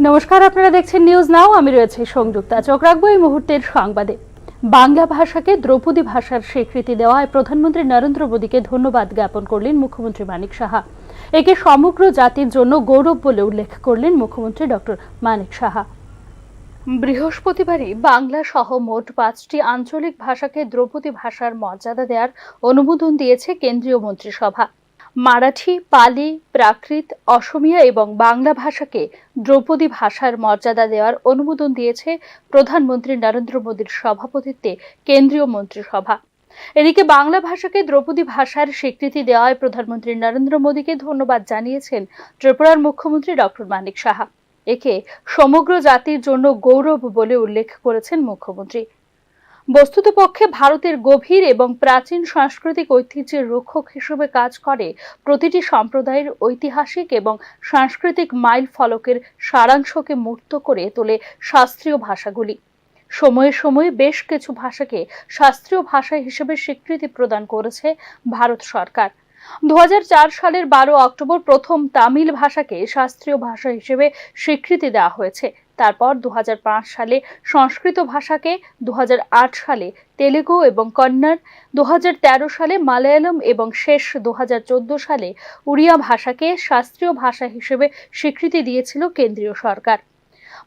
নমস্কার, আপনারা দেখছেন নিউজ নাও। আমি রয়েছে সংযুক্তা। চোখ রাখবো এই মুহূর্তের সংবাদে। বাংলা ভাষাকে দ্রৌপদী ভাষার স্বীকৃতি দেওয়ায় প্রধানমন্ত্রী নরেন্দ্র মোদীকে ধন্যবাদ জ্ঞাপন করলেন মুখ্যমন্ত্রী মানিক সাহা। একে সমগ্র জাতির জন্য গৌরব বলে উল্লেখ করলেন মুখ্যমন্ত্রী ডক্টর মানিক সাহা। বৃহস্পতিবারই বাংলা সহ মোট 5টি আঞ্চলিক ভাষাকে দ্রৌপদী ভাষার মর্যাদা দেওয়ার অনুমোদন দিয়েছে কেন্দ্রীয় মন্ত্রিসভা। মারাঠি, পালি, প্রাকৃত, অসমিয়া এবং বাংলা ভাষাকে দ্রৌপদী ভাষার মর্যাদা দেওয়ার অনুমোদন দিয়েছে প্রধানমন্ত্রী নরেন্দ্র মোদীর সভাপতিত্বে কেন্দ্রীয় মন্ত্রিসভা। এদিকে বাংলা ভাষাকে দ্রৌপদী ভাষার স্বীকৃতি দেওয়ায় প্রধানমন্ত্রী নরেন্দ্র মোদীকে ধন্যবাদ জানিয়েছেন ত্রিপুরার মুখ্যমন্ত্রী ডক্টর মানিক সাহা। একে সমগ্র জাতির জন্য গৌরব বলে উল্লেখ করেছেন মুখ্যমন্ত্রী। বস্তুতপক্ষে ভারতের গভীর এবং প্রাচীন সাংস্কৃতিক ঐতিহ্যের রক্ষক হিসেবে কাজ করে প্রতিটি সম্প্রদায়ের ঐতিহাসিক এবং সাংস্কৃতিক মাইল ফলকের সারাংশকে মূর্ত করে তোলে শাস্ত্রীয় ভাষাগুলি। সময়ে সময়ে বেশ কিছু ভাষাকে শাস্ত্রীয় ভাষা হিসেবে স্বীকৃতি প্রদান করেছে ভারত সরকার। 2004 সালের 12 অক্টোবর প্রথম তামিল ভাষাকে শাস্ত্রীয় ভাষা হিসেবে স্বীকৃতি দেওয়া হয়েছে। তারপর 2005 সালে সংস্কৃত ভাষাকে, 2008 সালে তেলুগু এবং কন্নড়, 2013 সালে মালায়ালম এবং শেষ 2014 সালে উড়িয়া ভাষাকে শাস্ত্রীয় ভাষা হিসেবে স্বীকৃতি দিয়েছিল কেন্দ্রীয় সরকার।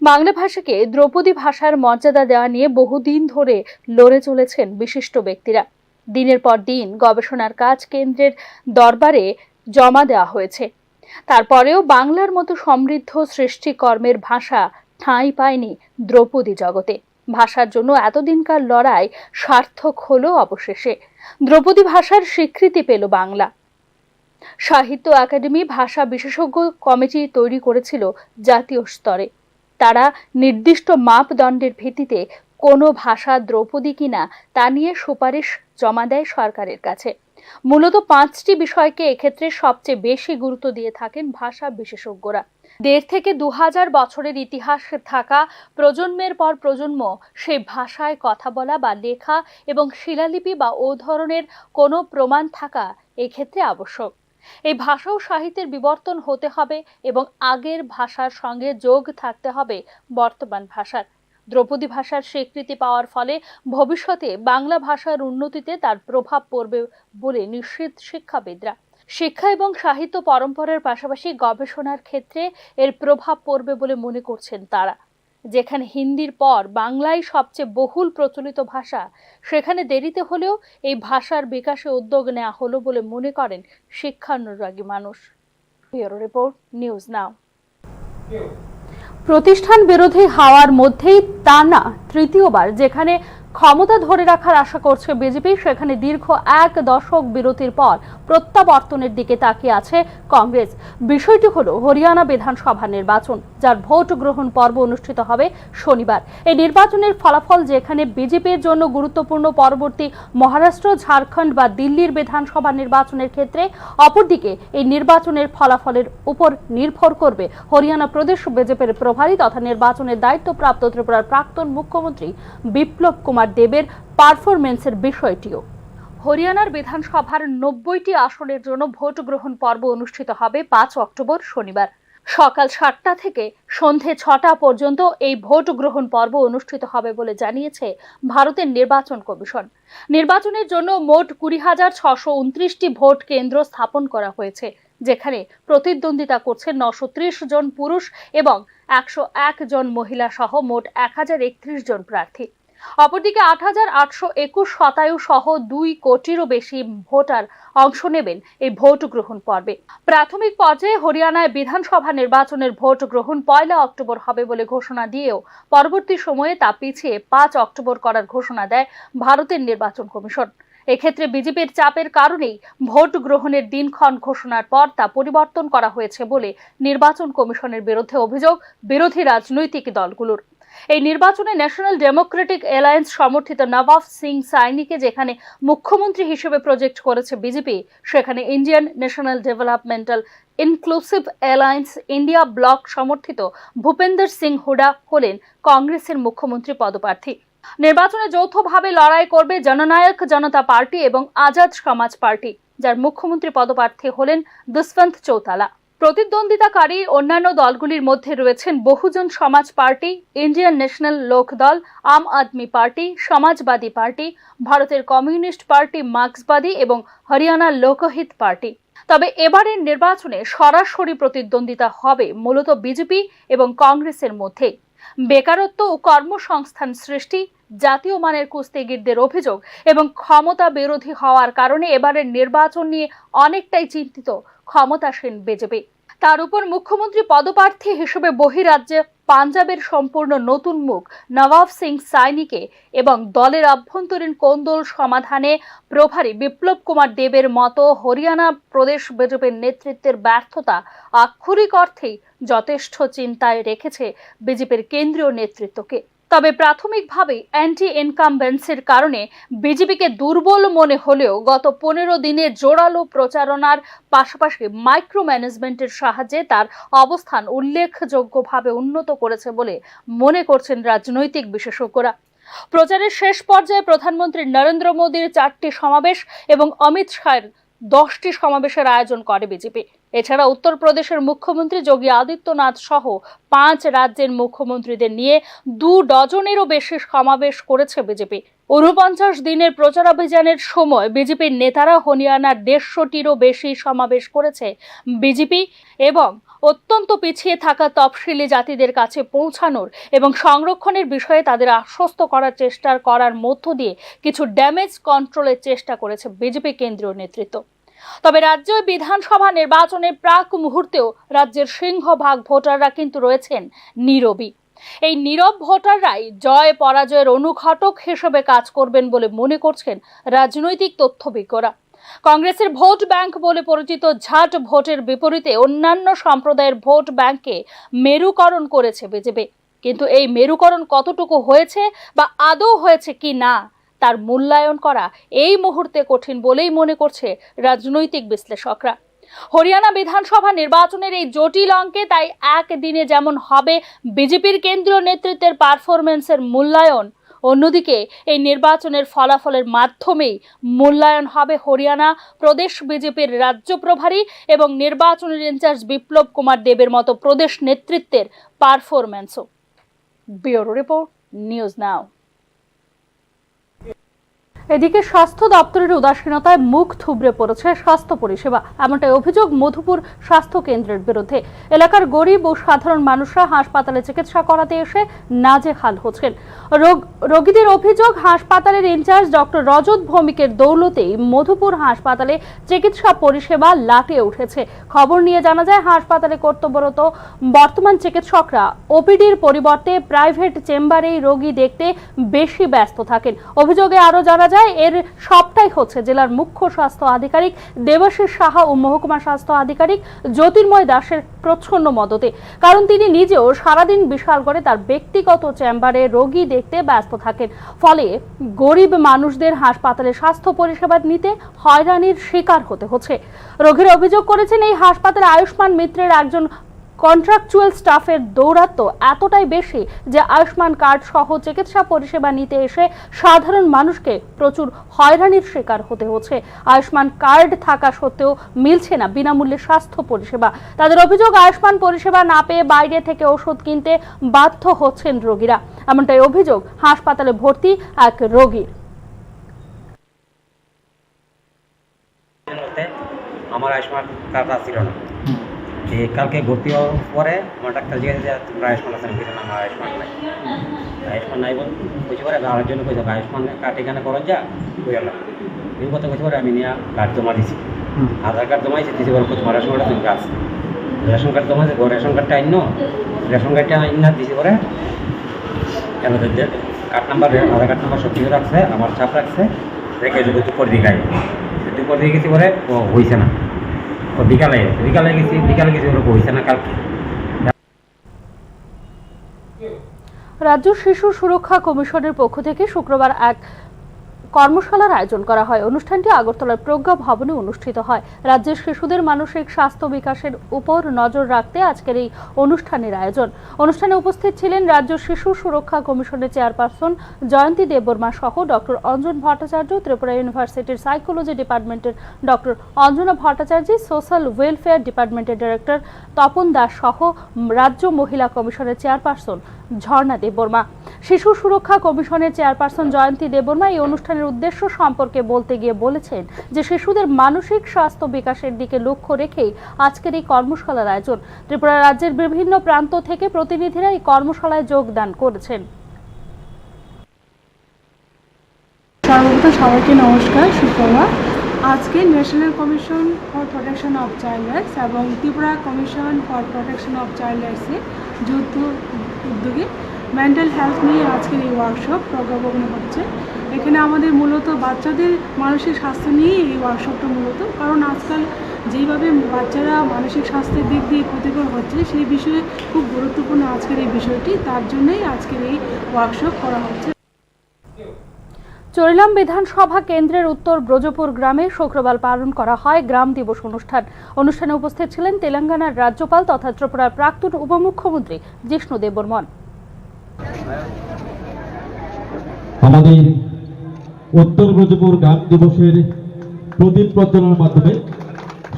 বাংলা ভাষাকে দ্রৌপদী ভাষার মর্যাদা দেওয়া নিয়ে বহুদিন ধরে লড়ে চলেছেন বিশিষ্ট ব্যক্তিরা। দিনের পর দিন গবেষণার কাজ কেন্দ্রের দরবারে জমা দেওয়া হয়েছে। তারপরেও বাংলার মতো সমৃদ্ধ সৃষ্টিকর্মের ভাষা ঠাঁই পায়নি দ্রৌপদী জগতে। ভাষার জন্য এতদিনকার লড়াই সার্থক হলো অবশেষে। দ্রৌপদী ভাষার স্বীকৃতি পেল বাংলা। সাহিত্য একাডেমি ভাষা বিশেষজ্ঞ কমিটি তৈরি করেছিল জাতীয় স্তরে। তারা নির্দিষ্ট মাপদণ্ডের ভিত্তিতে কোনো ভাষা দ্রৌপদী কিনা তা নিয়ে সুপারিশ জমা দেয় সরকারের কাছে। মূলত 5টি বিষয়কে এক্ষেত্রে সবচেয়ে বেশি গুরুত্ব দিয়ে থাকেন ভাষা বিশেষজ্ঞরা। 1.5 থেকে 2000 বছরের ইতিহাস থাকা, প্রজন্মের পর প্রজন্ম সেই ভাষায় কথা বলা বা লেখা এবং শিলালিপি বা ও ধরনের কোনো প্রমাণ থাকা এক্ষেত্রে আবশ্যক। এই ভাষা ও সাহিত্যের বিবর্তন হতে হবে এবং আগের ভাষার সঙ্গে যোগ থাকতে হবে বর্তমান ভাষার। দ্রৌপদী ভাষার স্বীকৃতি পাওয়ার ফলে ভবিষ্যতে বাংলা ভাষার উন্নতিতে তার প্রভাব পড়বে বলে নিশ্চিত শিক্ষাবিদরা। শিক্ষা এবং সাহিত্য পরম্পরার পাশাপাশি গবেষণার ক্ষেত্রে এর প্রভাব পড়বে বলে মনে করছেন তারা। যেখানে হিন্দির পর বাংলাই সবচেয়ে বহুল প্রচলিত ভাষা, সেখানে দেরিতে হলেও এই ভাষার বিকাশে উদ্যোগ নেওয়া হলো বলে মনে করেন শিক্ষানুরাগী মানুষ। ব্যুরো রিপোর্ট, নিউজ নাও। প্রতিষ্ঠান বিরোধী হাওয়ার মধ্যেই টানা তৃতীয়বার যেখানে ক্ষমতা ধরে রাখার আশা করছে বিজেপি, সেখানে দীর্ঘ 1 দশক বিরতির পর প্রত্যাবর্তনের দিকে তাকিয়ে আছে কংগ্রেস। বিষয়টি হলো হরিয়ানা বিধানসভা নির্বাচন, যার ভোট গ্রহণ পর্ব অনুষ্ঠিত হবে শনিবার। এই নির্বাচনের ফলাফল যেখানে বিজেপির জন্য গুরুত্বপূর্ণ, পরবর্তী মহারাষ্ট্র, ঝাড়খণ্ড বা দিল্লির বিধানসভা নির্বাচনের ক্ষেত্রে অপরদিকে এই নির্বাচনের ফলাফলের উপর নির্ভর করবে হরিয়ানা প্রদেশ বিজেপির প্রভারী তথা নির্বাচনের দায়িত্বপ্রাপ্ত ত্রিপুরার প্রাক্তন মুখ্যমন্ত্রী বিপ্লব কুমার দেবের পারফরমেন্সের বিষয়টিও। হরিয়ানার বিধানসভার 90টি আসনের জন্য ভোট গ্রহণ পর্ব অনুষ্ঠিত হবে 5 অক্টোবর শনিবার। সকাল 7টা থেকে সন্ধে 6টা পর্যন্ত এই ভোট গ্রহণ পর্ব অনুষ্ঠিত হবে বলে জানিয়েছে ভারতের নির্বাচন কমিশন। নির্বাচনের জন্য মোট 20,629টি ভোট কেন্দ্র স্থাপন করা হয়েছে, যেখানে প্রতিদ্বন্দ্বিতা করছে 930 জন পুরুষ এবং 101 জন মহিলা সহ মোট 1031 জন প্রার্থী। অপরদিকে 8,821 শতায়ু সহ 2 কোটিরও বেশি ভোটার অংশ নেবেন এই ভোট গ্রহণ পর্বে। প্রাথমিক পর্যায়ে হরিয়ানায় বিধানসভা নির্বাচনের ভোট গ্রহণ 1 অক্টোবর হবে বলে ঘোষণা দিয়েও পরবর্তী সময়ে তা পিছিয়ে 5 অক্টোবর করার ঘোষণা দেয় ভারতের নির্বাচন কমিশন। এক্ষেত্রে বিজেপির চাপের কারণেই ভোট গ্রহণের দিনক্ষণ ঘোষণার পর তা পরিবর্তন করা হয়েছে বলে নির্বাচন কমিশনের বিরুদ্ধে অভিযোগ বিরোধী রাজনৈতিক দলগুলোর। এই নির্বাচনে ন্যাশনাল ডেমোক্রেটিক অ্যালায়েন্স সমর্থিত নবাব সিং সাইনিকে যেখানে মুখ্যমন্ত্রী হিসেবে প্রজেক্ট করেছে বিজেপি, সেখানে Indian national developmental inclusive alliance India block সমর্থিত ভূপেন্দর সিং হুডা হলেন কংগ্রেসের মুখ্যমন্ত্রী পদপ্রার্থী। নির্বাচনে যৌথভাবে লড়াই করবে জননায়ক জনতা পার্টি এবং আজাদ সমাজ পার্টি, যার মুখ্যমন্ত্রী পদপ্রার্থী হলেন দুষ্যন্ত চৌতালা। প্রতিদ্বন্দ্বিতাকারী অন্যান্য দলগুলির মধ্যে রয়েছেন বহুজন সমাজ পার্টি, ইন্ডিয়ান ন্যাশনাল লোক দল, আম আদমি পার্টি, সমাজবাদী পার্টি, ভারতের কমিউনিস্ট পার্টি, মার্ক্সবাদী এবং হরিয়ানা লোকহিত পার্টি। তবে এবারের নির্বাচনে সরাসরি প্রতিদ্বন্দ্বিতা হবে মূলত বিজেপি এবং কংগ্রেসের মধ্যে। বেকারত্ব ও কর্মসংস্থান সৃষ্টি, জাতীয় মানের কুস্তিগিরদের অভিযোগ এবং ক্ষমতা বিরোধী হওয়ার কারণে এবারের নির্বাচন নিয়ে অনেকটাই চিন্তিত ক্ষমতাসীন বিজেপি। তার উপর মুখ্যমন্ত্রী পদপ্রার্থী হিসেবে বহিরাজ্যে পাঞ্জাবের সম্পূর্ণ নতুন মুখ নবাব সিং সাইনিকে এবং দলের অভ্যন্তরীণ কোন্দল সমাধানে প্রভারী বিপ্লব কুমার দেবের মতো হরিয়ানা প্রদেশ বিজেপির নেতৃত্বের ব্যর্থতা আক্ষরিক অর্থেই যথেষ্ট চিন্তায় রেখেছে বিজেপির কেন্দ্রীয় নেতৃত্বকে। তবে প্রাথমিকভাবে অ্যান্টি ইনকামবেন্সির কারণে বিজেপিকে দুর্বল মনে হলেও গত 15 দিনে জোরালো প্রচারণার পাশাপাশি মাইক্রো ম্যানেজমেন্টের সাহায্যে তার অবস্থান উল্লেখযোগ্যভাবে উন্নত করেছে বলে মনে করছেন রাজনৈতিক বিশেষজ্ঞরা। প্রচারের শেষ পর্যায়ে প্রধানমন্ত্রী নরেন্দ্র মোদীর 4টি সমাবেশ এবং অমিত শাহের 10টি সমাবেশের আয়োজন করে বিজেপি। এছাড়া উত্তরপ্রদেশের মুখ্যমন্ত্রী যোগী আদিত্যনাথ সহ 5 রাজ্যের মুখ্যমন্ত্রীদের নিয়ে 2 ডজনেরও বেশি সমাবেশ করেছে বিজেপি। 49 দিনের প্রচারাভিযানের সময় বিজেপির নেতারা হরিয়ানার 150টিরও বেশি সমাবেশ করেছে বিজেপি এবং অত্যন্ত পিছিয়ে থাকা তফসিলি জাতিদের কাছে পৌঁছানোর এবং সংরক্ষণের বিষয়ে তাদের আশ্বস্ত করার চেষ্টা করার মধ্য দিয়ে কিছু ড্যামেজ কন্ট্রোলের চেষ্টা করেছে বিজেপি কেন্দ্রীয় নেতৃত্ব। তবে রাজ্য বিধানসভা নির্বাচনের প্রাক মুহূর্তেও রাজ্যের সিংহভাগ ভোটাররা কিন্তু রয়েছেন নীরবই। এই নীরব ভোটাররাই জয় পরাজয়ের অনুঘটক হিসেবে কাজ করবেন বলে মনে করছেন রাজনৈতিক তথ্যবিজ্ঞরা। কংগ্রেসের ভোট ব্যাংক বলে পরিচিত ঝাট ভোটের বিপরীতে অন্যান্য সম্প্রদায়ের ভোট ব্যাংকে মেরুকরণ করেছে বিজেপি। কিন্তু এই মেরুকরণ কতটুকু হয়েছে বা আদৌ হয়েছে কি না তার মূল্যায়ন করা এই মুহূর্তে কঠিন বলেই মনে করছে রাজনৈতিক বিশ্লেষকরা। হরিয়ানা বিধানসভা নির্বাচনের এই জটিল অঙ্কে তাই একদিনে যেমন হবে বিজেপির কেন্দ্রীয় নেতৃত্বের পারফরমেন্সের মূল্যায়ন, অন্যদিকে এই নির্বাচনের ফলাফলের মাধ্যমেই মূল্যায়ন হবে হরিয়ানা প্রদেশ বিজেপির রাজ্য প্রভারী এবং নির্বাচনের ইনচার্জ বিপ্লব কুমার দেবের মতো প্রদেশ নেতৃত্বের পারফরমেন্সও। Bureau report, news now. এদিকে স্বাস্থ্য দপ্তরের উদাসীনতায় মুখ থুবড়ে পড়েছে স্বাস্থ্য পরিষেবা, এমনটাই অভিযোগ মধুপুর স্বাস্থ্য কেন্দ্রের বিরুদ্ধে। এলাকার গরিব ও সাধারণ মানুষরা হাসপাতালে চিকিৎসা করাতে এসে নাজেহাল হচ্ছেন। রোগীদের অভিযোগ, হাসপাতালের ইনচার্জ ডক্টর রজত ভৌমিকের দৌলতেই মধুপুর হাসপাতালে চিকিৎসা পরিষেবা লাটিয়ে উঠেছে। খবর নিয়ে জানা যায় হাসপাতালে কর্তব্যরত বর্তমান চিকিৎসকরা ওপিডির পরিবর্তে প্রাইভেট চেম্বারেই রোগী দেখতে বেশি ব্যস্ত থাকেন। অভিযোগে আরো জানা এর সবটাই হচ্ছে জেলার মুখ্য স্বাস্থ্য আধিকারিক দেবাশিস সাহা ও মহকুমা স্বাস্থ্য আধিকারিক জ্যোতির্ময় দাসের প্রচ্ছন্ন মদতে। কারণ তিনি নিজেও সারাদিন বিশাল করে তার ব্যক্তিগত চেম্বারে রোগী দেখতে ব্যস্ত থাকেন। ফলে গরিব মানুষদের হাসপাতালে স্বাস্থ্য পরিষেবা নিতে হয়রানির শিকার হতে হচ্ছে। রোগীরা অভিযোগ করেছেন এই হাসপাতালে আয়ুষ্মান মিত্রের একজন কন্ট্রাকচুয়াল স্টাফের দৌরাত্ম্য এতটাই বেশি যে আয়ুষ্মান কার্ড সহ চিকিৎসা পরিষেবা নিতে এসে সাধারণ মানুষকে প্রচুর হয়রানির শিকার হতে হচ্ছে। আয়ুষ্মান কার্ড থাকা সত্ত্বেও মিলছে না বিনামূল্যে স্বাস্থ্য পরিষেবা। তাদের অভিযোগ, আয়ুষ্মান পরিষেবা না পেয়ে বাইরে থেকে ওষুধ কিনতে বাধ্য হচ্ছেন রোগীরা। এমনটাই অভিযোগ হাসপাতালে ভর্তি এক রোগীর। আমার আয়ুষ্মান কার্ড ছিল না, কালকে ভর্তি হওয়ার পরে আমার ডাক্তার জিজ্ঞাসা যে তোমরা আয়ুষ্মান আছেন কিনা, আমার আয়ুষ্মান নাই বলছি পরে আমার জন্য কইছে আয়ুষ্মান কার্ড এখানে করা যা বুঝলাম এই কথা কইছে পরে আমি নিয়ে কার্ড জমা দিছি, আধার কার্ড জমাইছি দিছি পরে তোমার রেশন কার্ডটা তুমি আছে রেশন কার্ড জমা দিয়েছে, রেশন কার্ডটা আইন রেশন কার্ডটা আইন না দিছি পরে কেন কার্ড নাম্বার আধার কার্ড নাম্বার সব কিছু রাখছে, আমার ছাপ রাখছে, রেখে দুপুর দিকে দুপুর দিয়ে গেছি পরে ও হয়েছে না, বিকালে গেছি ওরকম হয়েছে না কালকে। রাজ্য শিশু সুরক্ষা কমিশনের পক্ষ থেকে শুক্রবার এক কর্মশালার আয়োজন করা হয়। অনুষ্ঠানটি আগরতলার প্রজ্ঞা ভবনে অনুষ্ঠিত হয়। রাজ্যের শিশুদের মানসিক স্বাস্থ্য বিকাশের উপর নজর রাখতে আজকের এই অনুষ্ঠানের আয়োজন। অনুষ্ঠানে উপস্থিত ছিলেন রাজ্য শিশু সুরক্ষা কমিশনের চেয়ারপারসন জয়ন্তী দেববর্মা সহ ডক্টর অঞ্জন ভট্টাচার্য, ত্রিপুরা ইউনিভার্সিটির সাইকোলজি ডিপার্টমেন্টের doctor Anjana Bhattacharya, social welfare ডিপার্টমেন্টের ডাইরেক্টর তপন দাস সহ রাজ্য মহিলা কমিশনের চেয়ারপারসন ঝর্ণা দেববর্মা। শিশু সুরক্ষা কমিশনের চেয়ারপারসন জয়ন্তী দেববর্মা এই অনুষ্ঠানের উদ্দেশ্য সম্পর্কে বলতে গিয়ে বলেছেন যে শিশুদের মানসিক স্বাস্থ্য বিকাশের দিকে লক্ষ্য রেখেই আজকের এই কর্মশালার আয়োজন। ত্রিপুরা রাজ্যের বিভিন্ন প্রান্ত থেকে প্রতিনিধিরা এই কর্মশালায় যোগদান করেছেন। সর্বপ্রথম সবাইকে নমস্কার, সুপ্রভাত। আজকে national commission for protection of child rights এবং Tripura commission for protection of child রাইটসের যৌথ উদ্যোগে মেন্টাল হেলথ নিয়ে আজকের এই ওয়ার্কশপ প্রজ্ঞাপনে হচ্ছে। এখানে আমাদের মূলত বাচ্চাদের মানসিক স্বাস্থ্য নিয়ে এই ওয়ার্কশপটা মূলত, কারণ আজকাল যেইভাবে বাচ্চারা মানসিক স্বাস্থ্যের দিক দিয়ে ক্ষতিকর হচ্ছে সেই বিষয়ে খুব গুরুত্বপূর্ণ আজকের এই বিষয়টি, তার জন্যই আজকের এই ওয়ার্কশপ করা হচ্ছে। চরিলাম বিধানসভা কেন্দ্রের উত্তর ব্রজপুর গ্রামে শুক্রবার পালন করা হয় গ্রাম দিবস অনুষ্ঠান। অনুষ্ঠানে উপস্থিত ছিলেন তেলেঙ্গানার রাজ্যপাল তথা ত্রিপুরার প্রাক্তন উপমুখ্যমন্ত্রী জিষ্ণু দেববর্মন। আমাদের উত্তর ব্রজপুর গ্রাম দিবসের প্রদীপ প্রজ্বলনের মাধ্যমে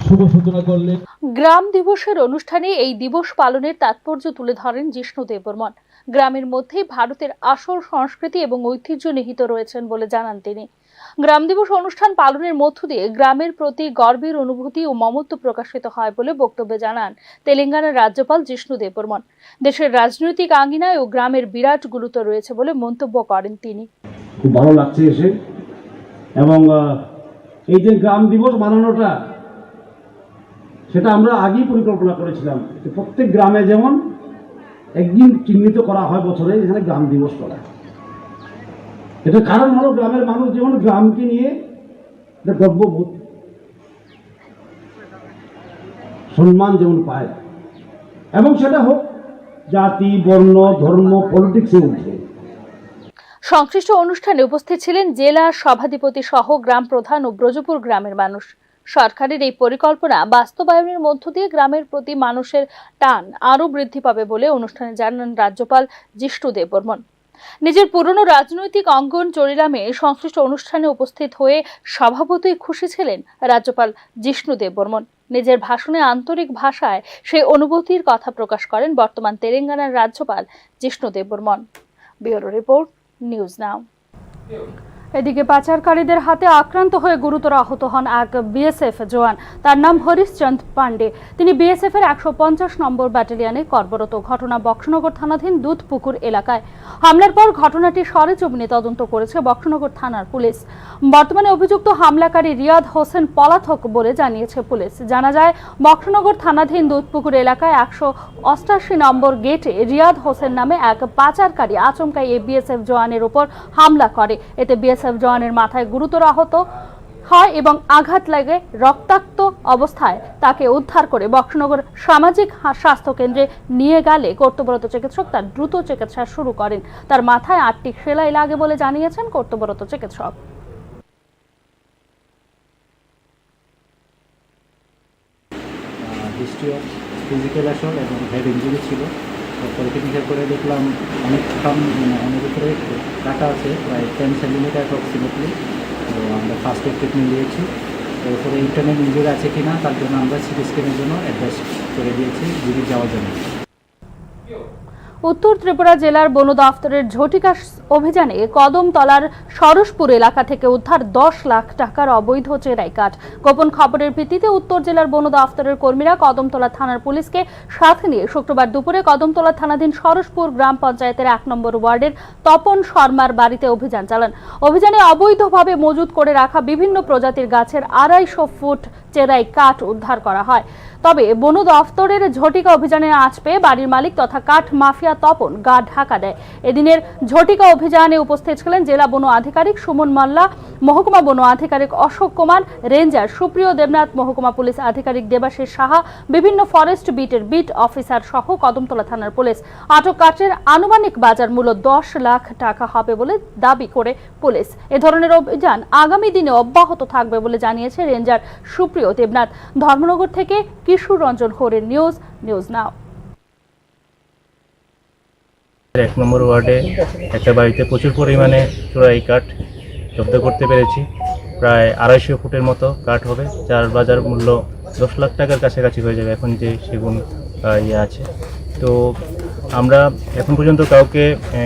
শুভ সূচনা করলেন। গ্রাম দিবসের অনুষ্ঠানে এই দিবস পালনের তাৎপর্য তুলে ধরেন জিষ্ণু দেববর্মন। গ্রামের মধ্যেই ভারতের আসল সংস্কৃতি এবং ঐতিহ্য নিহিত রয়েছেন বলে জানান তিনি। গ্রাম দিবস অনুষ্ঠান পালনের মধ্য দিয়ে গ্রামের প্রতি গর্বের অনুভূতি ও মমত্ব প্রকাশিত হয় বলে বক্তব্যে জানান তেলেঙ্গানার রাজ্যপাল জিষ্ণু দেববর্মন। দেশের রাজনৈতিক আঙ্গিনায় ও গ্রামের বিরাট গুরুত্ব রয়েছে বলে মন্তব্য করেন তিনি। খুব ভালো লাগছে এসে, এবং এই যে গ্রাম দিবস মানানোটা সেটা আমরা আগেই পরিকল্পনা করেছিলাম যে প্রত্যেক গ্রামে যেমন একদিন চিহ্নিত করা হয় বছরে, এখানে গ্রাম দিবস করা। এটা কারণ হলো গ্রামের মানুষ যেমন গ্রামকে নিয়ে গর্ববোধ সম্মান যেমন পায়, এবং সেটা হোক জাতি, বর্ণ, ধর্ম, পলিটিক্সে উঠে। সংশ্লিষ্ট অনুষ্ঠানে উপস্থিত ছিলেন জেলা সভাধিপতি সহ গ্রাম প্রধান ও ব্রজপুর গ্রামের মানুষ। সরকারের এই পরিকল্পনা বাস্তবায়নের মধ্য দিয়ে গ্রামের প্রতি মানুষের টান আরও বৃদ্ধি পাবে বলে অনুষ্ঠানে জানান রাজ্যপাল জিষ্ণু দেববর্মন। নিজের পুরনো রাজনৈতিক অঙ্গন চরিলামে সংশ্লিষ্ট অনুষ্ঠানে উপস্থিত হয়ে স্বভাবতই খুশি ছিলেন রাজ্যপাল জিষ্ণু দেববর্মন। নিজের ভাষণে আন্তরিক ভাষায় সেই অনুভূতির কথা প্রকাশ করেন বর্তমান তেলেঙ্গানার রাজ্যপাল Jishnu Debbarman. Bureau report, news now. এদিকে পাচারকারীদের হাতে আক্রান্ত হয়ে গুরুতর আহত হন এক বিএসএফ জওয়ান। তার নাম হরিশচন্দ্র পান্ডে। তিনি বিএসএফ এর 150 নম্বর ব্যাটালিয়নে কর্মরত। ঘটনা বক্সনগর থানাধীন দুধপুকুর এলাকায়। হামলার পর ঘটনাটি সরেজমিনে তদন্ত করেছে বক্সনগর থানার পুলিশ। বর্তমানে অভিযুক্ত হামলাকারী রিয়াদ হোসেন পলাতক বলে জানিয়েছে পুলিশ। জানা যায়, বক্সনগর থানাধীন দুধপুকুর এলাকায় 188 নম্বর গেটে রিয়াদ হোসেন নামে এক পাচারকারী আচমকাই এই বিএসএফ জওয়ানের উপর হামলা করে। এতে বিএসএফ জওয়ানের মাথায় গুরুতর আহত হয় এবং আঘাত লাগে। রক্তাক্ত অবস্থায় তাকে উদ্ধার করে বক্সনগর সামাজিক স্বাস্থ্য কেন্দ্রে নিয়ে গেলে কর্তব্যরত চিকিৎসক তার দ্রুত চিকিৎসা শুরু করেন। তার মাথায় 8টি সেলাই লাগে বলে জানিয়েছেন কর্তব্যরত চিকিৎসক। হিস্ট্রি অফ ফিজিক্যাল অ্যাসল্ট এবং হেড ইঞ্জুরি ছিল। পরীক্ষা নিরীক্ষা করে দেখলাম অনেক উপরে কাটা আছে, প্রায় 10 সেন্টিমিটার অ্যাপ্রক্সিমেটলি। তো আমরা ফার্স্ট এড ট্রিটমেন্ট দিয়েছি। এরপরে ইন্টারনাল ইঞ্জুরি আছে কি না তার জন্য আমরা সিটি স্ক্যানের জন্য অ্যাডভাইস করে দিয়েছি দিল্লি যাওয়ার জন্য। উত্তর ত্রিপুরা জেলার বন দফতরের ঝটিকা অভিযানে কদমতলার সরসপুর এলাকা থেকে উদ্ধার 10 লাখ টাকার অবৈধ চেরাই কাঠ। গোপন খবরের ভিত্তিতে উত্তর জেলার বন দফতরের কর্মীরা কদমতলা থানার পুলিশকে সাথে নিয়ে শুক্রবার দুপুরে কদমতলা থানাধীন সরসপুর গ্রাম পঞ্চায়েতের 1 নম্বর ওয়ার্ডের তপন শর্মার বাড়িতে অভিযান চালান। অভিযানে অবৈধভাবে মজুত করে রাখা বিভিন্ন প্রজাতির গাছের 250 ফুট চেরাই কাঠ উদ্ধার করা হয়। তবে বন দফতরের ঝটিকা অভিযানে আঁচ পেয়ে বাড়ির মালিক তথা কাঠ মাফিয়া তপন গা ঢাকা দেয়। এদিনের ঝটিকা অভিযানে উপস্থিত ছিলেন জেলা বন আধিকারিক সুমন মাল্লা, মহকুমা বন আধিকারিক অশোক কুমার, রেঞ্জার সুপ্রিয় দেবনাথ, মহকুমা পুলিশ আধিকারিক দেবাশিস সাহা, বিভিন্ন ফরেস্ট বিটের বিট অফিসার সহ কদমতলা থানার পুলিশ। আটক কাঠের আনুমানিক বাজার মূল্য 10 লাখ টাকা হবে বলে দাবি করে পুলিশ। এ ধরনের অভিযান আগামী দিনে অব্যাহত থাকবে বলে জানিয়েছে রেঞ্জার সুপ্রিয় দেবনাথ। ধর্মনগর থেকে কিশোর রঞ্জন হোরের নিউজ নাও। 1 নম্বর ওয়ার্ডে একটা বাড়িতে প্রচুর পরিমাণে চোরাই কাঠ জব্দ করতে পেরেছি। প্রায় 250 ফুটের মতো কাঠ হবে, যার বাজার মূল্য 10 লাখ টাকার কাছাকাছি হয়ে যাবে এখন যে সেগুন আছে। তো আমরা এখন পর্যন্ত কাউকে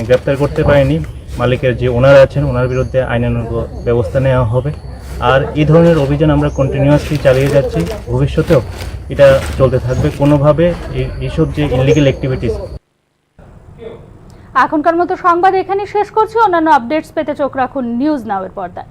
গ্রেপ্তার করতে পারিনি। মালিকের যে ওনার আছেন ওনার বিরুদ্ধে আইনানুগ ব্যবস্থা নেওয়া হবে। আর এই ধরনের অভিযান আমরা কন্টিনিউয়াসলি চালিয়ে যাচ্ছি, ভবিষ্যতেও এটা চলতে থাকবে। কোনোভাবে এইসব যে ইলিগাল অ্যাক্টিভিটিস। এখনকার মতো সংবাদ এখানে শেষ করছি। অন্যান্য আপডেটস পেতে চোখ রাখুন নিউজ নাও এর পর্দায়।